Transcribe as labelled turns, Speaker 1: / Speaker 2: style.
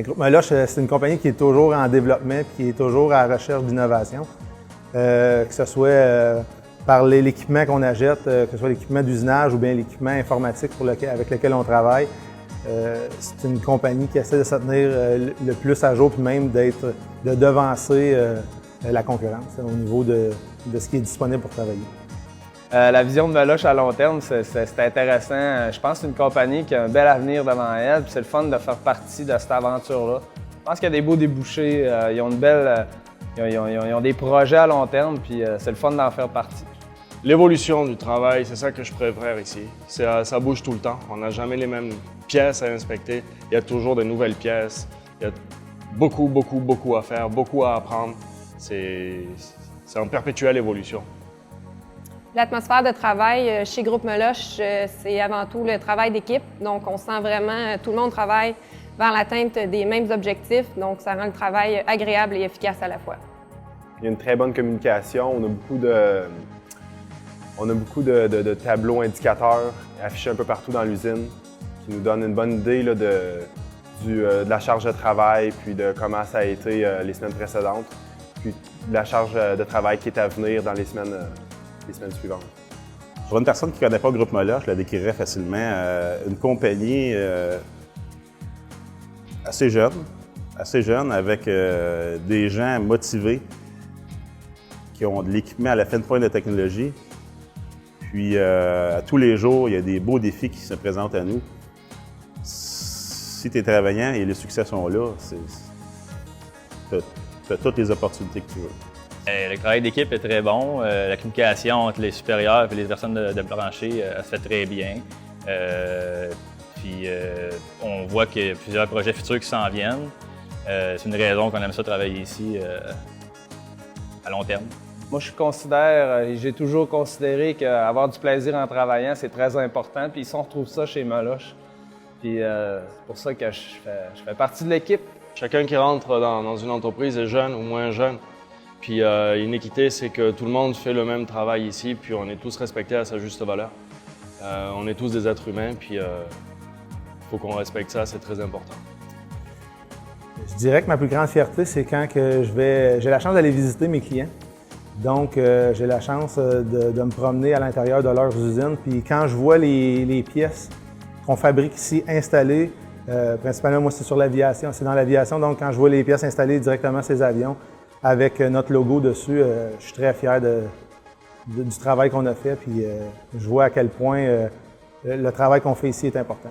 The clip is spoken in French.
Speaker 1: Groupe Meloche, c'est une compagnie qui est toujours en développement et qui est toujours à la recherche d'innovation. Que ce soit par l'équipement qu'on achète, que ce soit l'équipement d'usinage ou bien l'équipement informatique avec lequel on travaille. C'est une compagnie qui essaie de se tenir le plus à jour, puis même de devancer la concurrence au niveau de ce qui est disponible pour travailler.
Speaker 2: La vision de Meloche à long terme, c'est intéressant. Je pense que c'est une compagnie qui a un bel avenir devant elle, puis c'est le fun de faire partie de cette aventure-là. Je pense qu'il y a des beaux débouchés, ils ont des projets à long terme, puis c'est le fun d'en faire partie.
Speaker 3: L'évolution du travail, c'est ça que je préfère ici. Ça bouge tout le temps. On n'a jamais les mêmes pièces à inspecter. Il y a toujours de nouvelles pièces. Il y a beaucoup à faire, beaucoup à apprendre. C'est en perpétuelle évolution.
Speaker 4: L'atmosphère de travail chez Groupe Meloche, c'est avant tout le travail d'équipe. Donc, on sent vraiment tout le monde travaille vers l'atteinte des mêmes objectifs. Donc, ça rend le travail agréable et efficace à la fois.
Speaker 5: Il y a une très bonne communication. On a beaucoup de tableaux indicateurs affichés un peu partout dans l'usine qui nous donnent une bonne idée là, de la charge de travail puis de comment ça a été les semaines précédentes, puis de la charge de travail qui est à venir dans les semaines suivantes.
Speaker 6: Pour une personne qui ne connaît pas Groupe Meloche, je la décrirais facilement. Une compagnie assez jeune avec des gens motivés qui ont de l'équipement à la fine pointe de la technologie. Puis, à tous les jours, il y a des beaux défis qui se présentent à nous. Si tu es travaillant et les succès sont là, tu as toutes les opportunités que tu veux.
Speaker 7: Le travail d'équipe est très bon. La communication entre les supérieurs et les personnes de plancher se fait très bien. On voit qu'il y a plusieurs projets futurs qui s'en viennent. C'est une raison qu'on aime ça travailler ici à long terme.
Speaker 2: Moi, j'ai toujours considéré qu'avoir du plaisir en travaillant, c'est très important. Puis on retrouve ça chez Meloche. Puis c'est pour ça que je fais partie de l'équipe.
Speaker 3: Chacun qui rentre dans une entreprise est jeune ou moins jeune. Puis une équité, c'est que tout le monde fait le même travail ici, puis on est tous respectés à sa juste valeur. On est tous des êtres humains, puis il faut qu'on respecte ça, c'est très important.
Speaker 1: Je dirais que ma plus grande fierté, c'est quand j'ai la chance d'aller visiter mes clients. Donc, j'ai la chance de me promener à l'intérieur de leurs usines. Puis quand je vois les pièces qu'on fabrique ici installées, principalement, moi, c'est sur l'aviation, c'est dans l'aviation. Donc, quand je vois les pièces installées directement sur ces avions, avec notre logo dessus, je suis très fier du travail qu'on a fait. Puis je vois à quel point le travail qu'on fait ici est important.